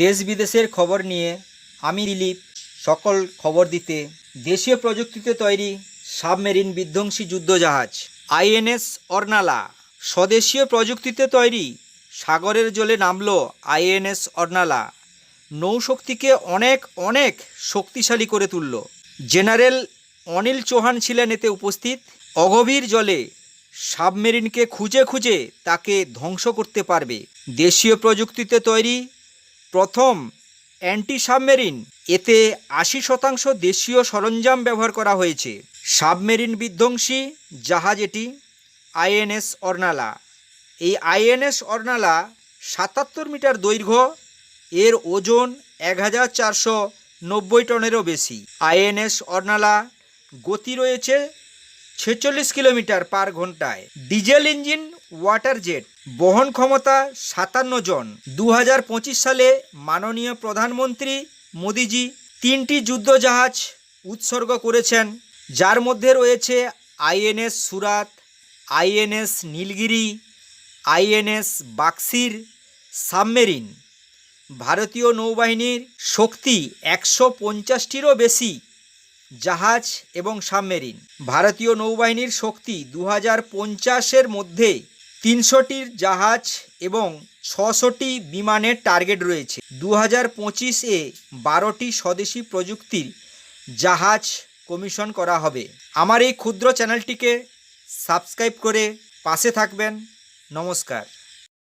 দেশ বিদেশের খবর নিয়ে আমি দিলীপ সকল খবর দিতে দেশীয় প্রযুক্তিতে তৈরি সাবমেরিন বিধ্বংসী যুদ্ধজাহাজ আইএনএস অর্নালা। স্বদেশীয় প্রযুক্তিতে তৈরি সাগরের জলে নামল আইএনএস অর্নালা। নৌশক্তিকে অনেক অনেক শক্তিশালী করে তুলল। জেনারেল অনিল চৌহান ছিলেন এতে উপস্থিত। অগভীর জলে সাবমেরিনকে খুঁজে খুঁজে তাকে ধ্বংস করতে পারবে দেশীয় প্রযুক্তিতে তৈরি প্রথম অ্যান্টি সাবমেরিন। এতে ৮০% দেশীয় সরঞ্জাম ব্যবহার করা হয়েছে। সাবমেরিন বিধ্বংসী জাহাজ এটি আইএনএস অর্নালা। এই আইএনএস অর্নালা ৭৭ মিটার দৈর্ঘ্য, এর ওজন ১,৪৯০ টনেরও বেশি। আইএনএস অর্নালা গতি রয়েছে ৪৬ কিলোমিটার পার ঘন্টায়। ডিজেল ইঞ্জিন, ওয়াটার জেট, বহন ক্ষমতা ৫৭ জন। ২০২৫ সালে মাননীয় প্রধানমন্ত্রী মোদিজি ৩টি যুদ্ধজাহাজ উৎসর্গ করেছেন, যার মধ্যে রয়েছে আইএনএস সুরাত, আইএনএস নীলগিরি, আইএনএস বাক্সির সাবমেরিন। ভারতীয় নৌবাহিনীর শক্তি ১৫০টিরও বেশি জাহাজ এবং সাবমেরিন। ভারতীয় নৌবাহিনীর শক্তি 2050-এর মধ্যে ৩০০টির জাহাজ এবং ৬০০টি বিমানের টার্গেট রয়েছে। 2025-এ 12টি স্বদেশি প্রযুক্তির জাহাজ কমিশন করা হবে। আমার এই ক্ষুদ্র চ্যানেলটিকে সাবস্ক্রাইব করে পাশে থাকবেন। নমস্কার।